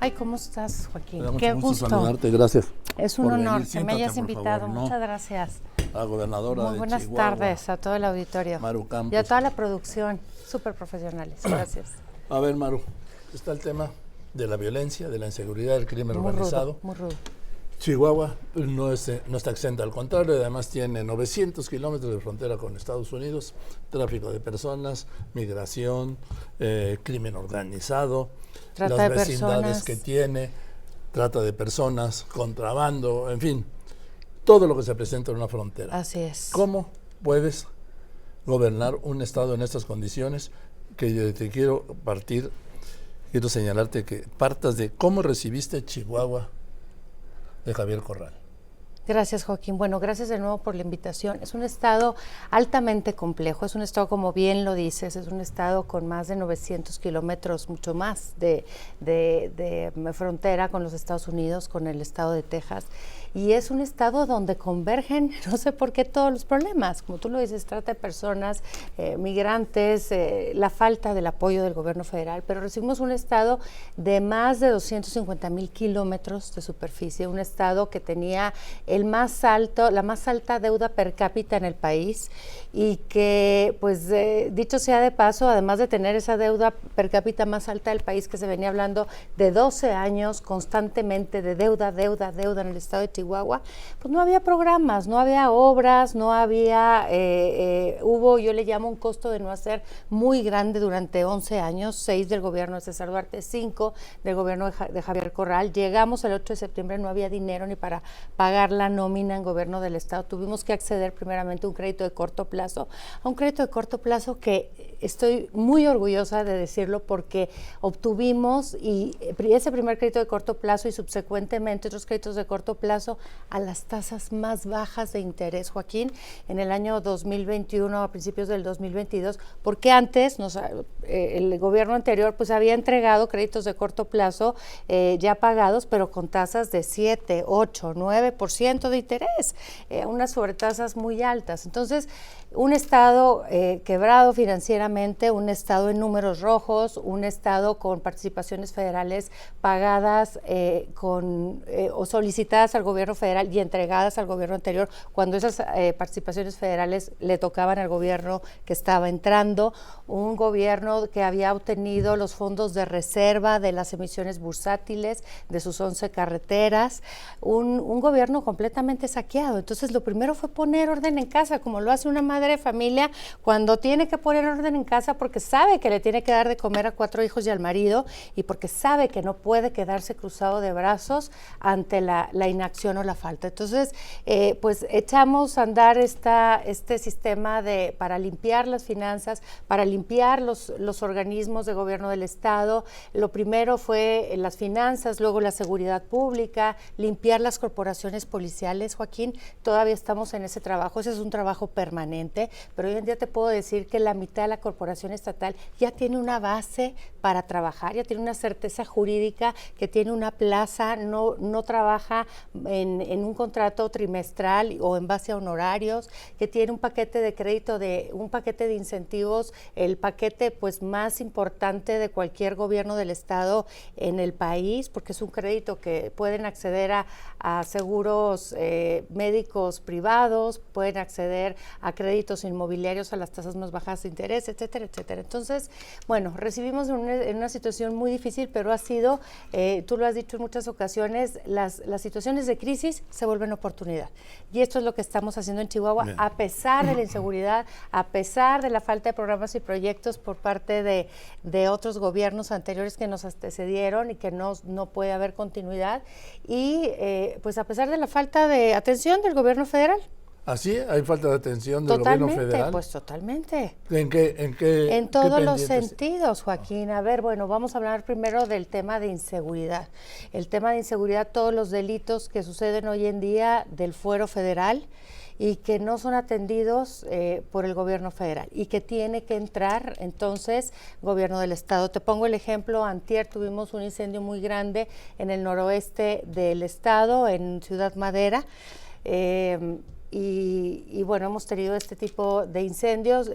Ay, ¿cómo estás, Joaquín? Me da mucho Qué gusto gusto. saludarte, gracias. Es un honor venir. que me hayas Siéntate, por invitado. favor, ¿no? Muchas gracias. A la gobernadora Muy de buenas Chihuahua, tardes a todo el auditorio. Maru Campos. Y a toda la producción, súper profesionales. Gracias. A ver, Maru, está el tema de la violencia, de la inseguridad, del crimen Muy organizado. rudo, muy rudo. Chihuahua no está exenta, al contrario, además tiene 900 kilómetros de frontera con Estados Unidos, tráfico de personas, migración, crimen organizado, Trata las de vecindades personas. que tiene, trata de personas, contrabando, en fin, todo lo que se presenta en una frontera. Así es. ¿Cómo puedes gobernar un estado en estas condiciones? Que yo te quiero señalarte que partas de cómo recibiste Chihuahua de Javier Corral. Gracias, Joaquín. Bueno, gracias de nuevo por la invitación. Es un estado altamente complejo, es un estado, como bien lo dices, es un estado con más de 900 kilómetros, mucho más de frontera con los Estados Unidos, con el estado de Texas. Y es un estado donde convergen, no sé por qué, todos los problemas. Como tú lo dices, trata de personas, migrantes, la falta del apoyo del gobierno federal, pero recibimos un estado de más de 250,000 kilómetros de superficie, un estado que tenía la más alta deuda per cápita en el país y que, pues, dicho sea de paso, además de tener esa deuda per cápita más alta del país, que se venía hablando de 12 años constantemente de deuda en el estado de Chihuahua, pues no había programas, no había obras, no había, hubo, yo le llamo un costo de no hacer muy grande durante 11 años, 6 del gobierno de César Duarte, 5 del gobierno de Javier Corral. Llegamos el 8 de septiembre, no había dinero ni para pagar la nómina en gobierno del estado. Tuvimos que acceder primeramente a un crédito de corto plazo, que estoy muy orgullosa de decirlo porque obtuvimos y ese primer crédito de corto plazo y subsecuentemente otros créditos de corto plazo a las tasas más bajas de interés, Joaquín, en el año 2021, a principios del 2022, porque antes el gobierno anterior pues había entregado créditos de corto plazo ya pagados, pero con tasas de 7, 8, 9% de interés, unas sobretasas muy altas. Entonces, un estado quebrado financieramente, un estado en números rojos, un estado con participaciones federales pagadas o solicitadas al gobierno federal y entregadas al gobierno anterior, cuando esas participaciones federales le tocaban al gobierno que estaba entrando, un gobierno que había obtenido los fondos de reserva de las emisiones bursátiles de sus 11 carreteras, un gobierno completamente saqueado. Entonces, lo primero fue poner orden en casa, como lo hace una madre de familia cuando tiene que poner orden en casa porque sabe que le tiene que dar de comer a 4 hijos y al marido y porque sabe que no puede quedarse cruzado de brazos ante la inacción o la falta. Entonces, pues echamos a andar este sistema para limpiar las finanzas, para limpiar los organismos de gobierno del estado. Lo primero fue las finanzas, luego la seguridad pública, limpiar las corporaciones policiales, Joaquín. Todavía estamos en ese trabajo, ese es un trabajo permanente, pero hoy en día te puedo decir que la mitad de la corporación estatal ya tiene una base para trabajar, ya tiene una certeza jurídica, que tiene una plaza, no trabaja en un contrato trimestral o en base a honorarios, que tiene un paquete de crédito, un paquete de incentivos, el paquete pues más importante de cualquier gobierno del estado en el país, porque es un crédito que pueden acceder a seguros médicos privados, pueden acceder a créditos inmobiliarios a las tasas más bajas de interés, etcétera, etcétera. Entonces, bueno, recibimos en una situación muy difícil, pero ha sido, tú lo has dicho en muchas ocasiones, las situaciones de crisis se vuelven oportunidad. Y esto es lo que estamos haciendo en Chihuahua. Bien. A pesar de la inseguridad, a pesar de la falta de programas y proyectos por parte de otros gobiernos anteriores que nos antecedieron y que no puede haber continuidad, y pues a pesar de la falta de atención del gobierno federal. ¿Así? ¿Hay falta de atención del gobierno federal? Pues totalmente. ¿En qué? En todos los sentidos, Joaquín. A ver, bueno, vamos a hablar primero del tema de inseguridad. El tema de inseguridad, todos los delitos que suceden hoy en día del fuero federal y que no son atendidos por el gobierno federal y que tiene que entrar entonces gobierno del estado. Te pongo el ejemplo, antier tuvimos un incendio muy grande en el noroeste del estado, en Ciudad Madera, y bueno, hemos tenido este tipo de incendios.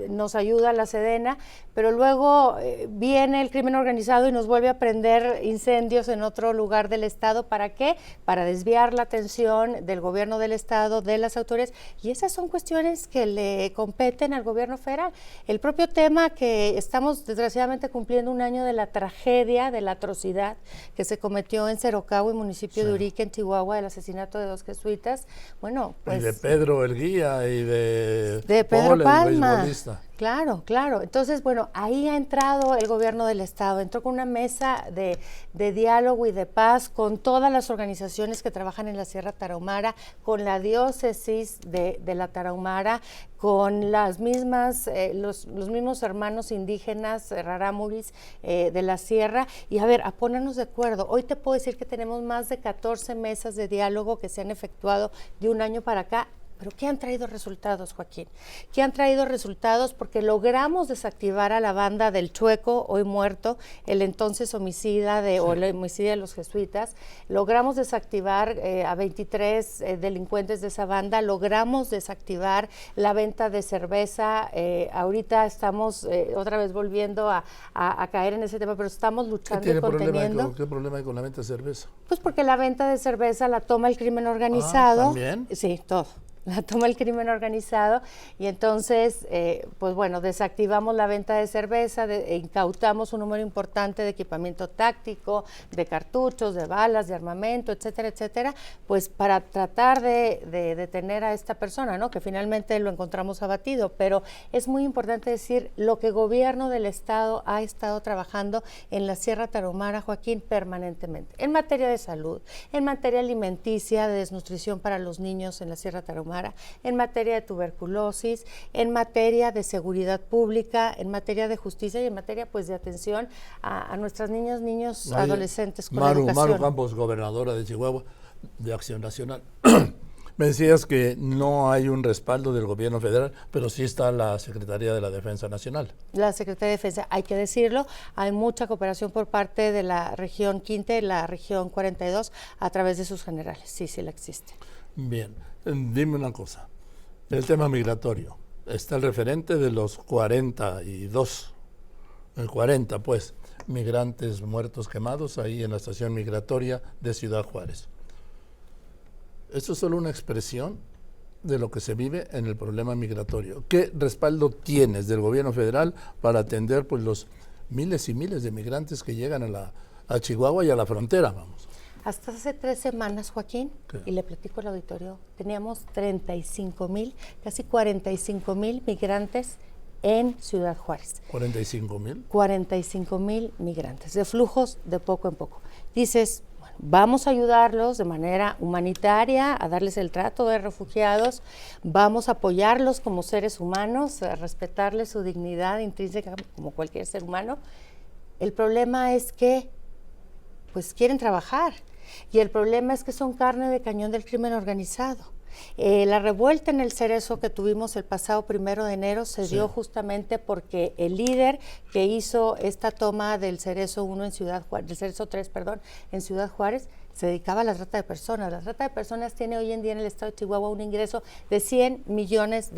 nos ayuda la Sedena, pero luego viene el crimen organizado y nos vuelve a prender incendios en otro lugar del estado. ¿Para qué? Para desviar la atención del gobierno del estado, de las autoridades, y esas son cuestiones que le competen al gobierno federal. El propio tema que estamos desgraciadamente cumpliendo un año de la tragedia, de la atrocidad que se cometió en Cerocagua, municipio de Urique, en Chihuahua, el asesinato de 2 jesuitas. Bueno, pues... Y de Pedro el guía y de Pedro Paul, Palma. el beisbolista. Claro, claro. Entonces, bueno, ahí ha entrado el gobierno del estado, entró con una mesa de diálogo y de paz con todas las organizaciones que trabajan en la Sierra Tarahumara, con la diócesis de la Tarahumara, con las mismas, los mismos hermanos indígenas rarámuris de la sierra, y a ver, a ponernos de acuerdo. Hoy te puedo decir que tenemos más de 14 mesas de diálogo que se han efectuado de un año para acá. ¿Pero qué han traído resultados, Joaquín? ¿Qué han traído resultados? Porque logramos desactivar a la banda del Chueco, hoy muerto, el entonces homicida o el homicidio de los jesuitas. Logramos desactivar a 23 delincuentes de esa banda. Logramos desactivar la venta de cerveza. Ahorita estamos otra vez volviendo a caer en ese tema, pero estamos luchando y conteniendo. ¿Qué problema hay con la venta de cerveza? Pues porque la venta de cerveza la toma el crimen organizado. ¿También? Sí, todo. La toma el crimen organizado, y entonces, pues bueno, desactivamos la venta de cerveza, incautamos un número importante de equipamiento táctico, de cartuchos, de balas, de armamento, etcétera, etcétera, pues para tratar de detener a esta persona, ¿no? Que finalmente lo encontramos abatido, pero es muy importante decir lo que el gobierno del estado ha estado trabajando en la Sierra Tarahumara, Joaquín, permanentemente, en materia de salud, en materia alimenticia, de desnutrición para los niños en la Sierra Tarahumara, en materia de tuberculosis, en materia de seguridad pública, en materia de justicia y en materia pues de atención a nuestras niñas, niños, adolescentes con educación. Maru Campos, gobernadora de Chihuahua, de Acción Nacional. Me decías que no hay un respaldo del gobierno federal, pero sí está la Secretaría de la Defensa Nacional. La Secretaría de Defensa, hay que decirlo, hay mucha cooperación por parte de la región Quinte, la región 42, a través de sus generales. Sí, sí la existe. Bien, dime una cosa. El tema migratorio. Está el referente de los 42, el 40 pues, migrantes muertos quemados ahí en la estación migratoria de Ciudad Juárez. Esto es solo una expresión de lo que se vive en el problema migratorio. ¿Qué respaldo tienes del gobierno federal para atender pues los miles y miles de migrantes que llegan a Chihuahua y a la frontera, vamos? Hasta hace 3 semanas, Joaquín, ¿qué? Y le platico al auditorio, teníamos 35,000, casi 45,000 migrantes en Ciudad Juárez. ¿45,000? 45,000 migrantes, de flujos de poco en poco. Dices, bueno, vamos a ayudarlos de manera humanitaria, a darles el trato de refugiados, vamos a apoyarlos como seres humanos, a respetarles su dignidad intrínseca como cualquier ser humano. El problema es que pues quieren trabajar, y el problema es que son carne de cañón del crimen organizado. La revuelta en el Cerezo que tuvimos el pasado 1 de enero se dio justamente porque el líder que hizo esta toma del Cerezo 1 en Ciudad Juárez, del Cerezo 3, perdón, en Ciudad Juárez, se dedicaba a la trata de personas. La trata de personas tiene hoy en día en el estado de Chihuahua un ingreso de $100 millones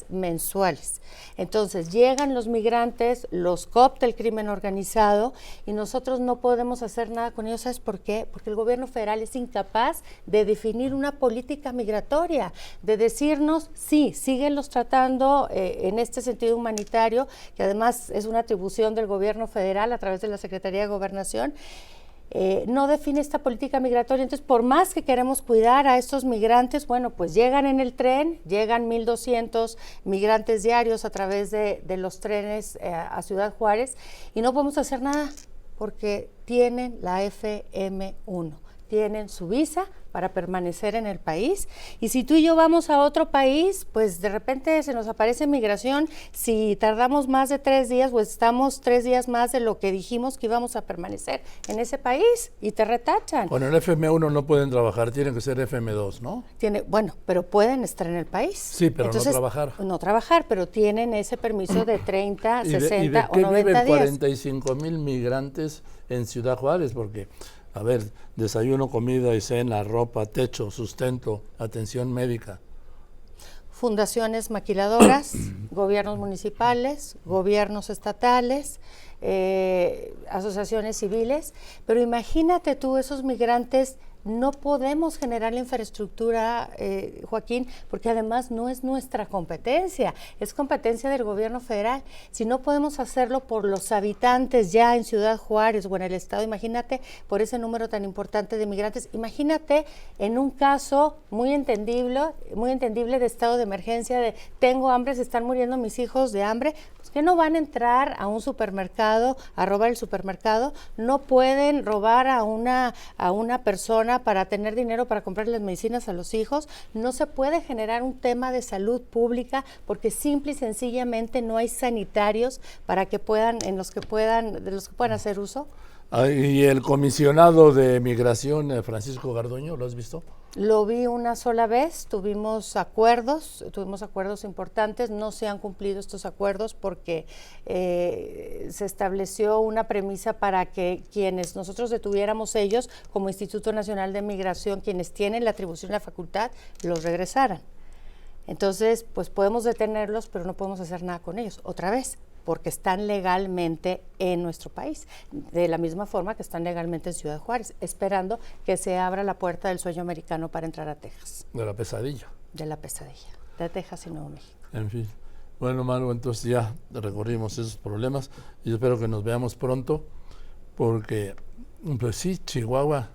mensuales. Entonces llegan los migrantes, los coopta el crimen organizado y nosotros no podemos hacer nada con ellos. ¿Sabes por qué? Porque el gobierno federal es incapaz de definir una política migratoria, de decirnos, sí, síguelos tratando en este sentido humanitario, que además es una atribución del gobierno federal a través de la Secretaría de Gobernación. No define esta política migratoria. Entonces, por más que queremos cuidar a estos migrantes, bueno, pues llegan en el tren, llegan 1,200 migrantes diarios a través de los trenes a Ciudad Juárez, y no podemos hacer nada porque tienen la FM1, tienen su visa para permanecer en el país, y si tú y yo vamos a otro país, pues de repente se nos aparece migración. Si tardamos más de 3 días, pues estamos 3 días más de lo que dijimos que íbamos a permanecer en ese país, y te retachan. Bueno, en FM1 no pueden trabajar, tienen que ser FM2, ¿no? Bueno, pero pueden estar en el país. Sí, pero entonces, no trabajar. No trabajar, pero tienen ese permiso de 30, 60 o 90 días. ¿Y de qué viven 45,000 migrantes en Ciudad Juárez? Porque, a ver, desayuno, comida y cena, ropa, techo, sustento, atención médica. fundaciones maquiladoras, gobiernos municipales, gobiernos estatales, asociaciones civiles, pero imagínate tú, esos migrantes. No podemos generar la infraestructura, Joaquín, porque además no es nuestra competencia, es competencia del gobierno federal. Si no podemos hacerlo por los habitantes ya en Ciudad Juárez o en el estado, imagínate por ese número tan importante de migrantes, imagínate en un caso muy entendible de estado de emergencia, de tengo hambre, se están muriendo mis hijos de hambre, pues que no van a entrar a un supermercado, a robar el supermercado, no pueden robar a una persona para tener dinero para comprar las medicinas a los hijos, no se puede generar un tema de salud pública porque simple y sencillamente no hay sanitarios para que puedan, de los que puedan hacer uso. Y el comisionado de migración, Francisco Garduño, ¿lo has visto? Lo vi una sola vez, tuvimos acuerdos importantes, no se han cumplido estos acuerdos porque se estableció una premisa para que quienes nosotros detuviéramos ellos como Instituto Nacional de Migración, quienes tienen la atribución y la facultad, los regresaran. Entonces, pues podemos detenerlos, pero no podemos hacer nada con ellos, otra vez, porque están legalmente en nuestro país, de la misma forma que están legalmente en Ciudad Juárez, esperando que se abra la puerta del sueño americano para entrar a Texas. De la pesadilla. De la pesadilla, de Texas y Nuevo México. En fin. Bueno, Maru, entonces ya recorrimos esos problemas y espero que nos veamos pronto, porque, pues sí, Chihuahua,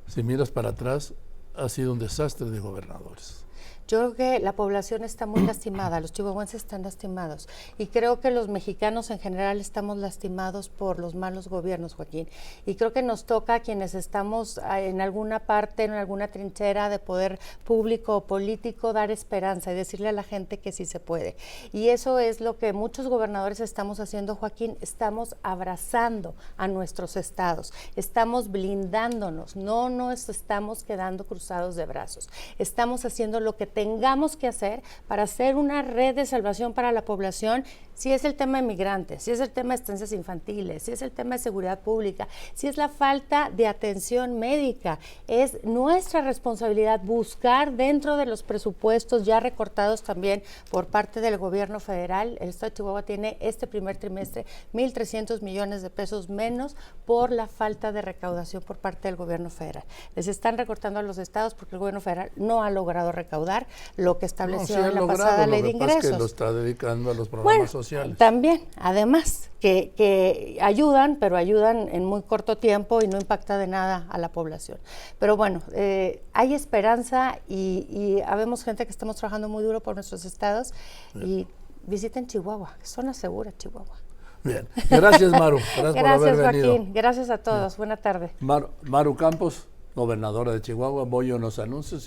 si miras para atrás, ha sido un desastre de gobernadores. Yo creo que la población está muy lastimada, los chihuahuenses están lastimados y creo que los mexicanos en general estamos lastimados por los malos gobiernos, Joaquín. Y creo que nos toca a quienes estamos en alguna parte, en alguna trinchera de poder público o político, dar esperanza y decirle a la gente que sí se puede. Y eso es lo que muchos gobernadores estamos haciendo, Joaquín, estamos abrazando a nuestros estados, estamos blindándonos, no nos estamos quedando cruzados de brazos, estamos haciendo lo que tengamos que hacer para hacer una red de salvación para la población, si es el tema de migrantes, si es el tema de estancias infantiles, si es el tema de seguridad pública, si es la falta de atención médica. Es nuestra responsabilidad buscar dentro de los presupuestos ya recortados también por parte del gobierno federal. El estado de Chihuahua tiene este primer trimestre 1,300 millones de pesos menos por la falta de recaudación por parte del gobierno federal. Les están recortando a los estados porque el gobierno federal no ha logrado recaudar lo que estableció en la pasada ley de ingresos. Es que lo está dedicando a los programas sociales. También, además, que ayudan, pero ayudan en muy corto tiempo y no impacta de nada a la población. Pero bueno, hay esperanza y habemos gente que estamos trabajando muy duro por nuestros estados y visiten Chihuahua, zona segura Chihuahua. Bien, gracias Maru, gracias por haber Joaquín, venido. Gracias a todos, buena tarde. Maru Campos, gobernadora de Chihuahua, voy a unos anuncios.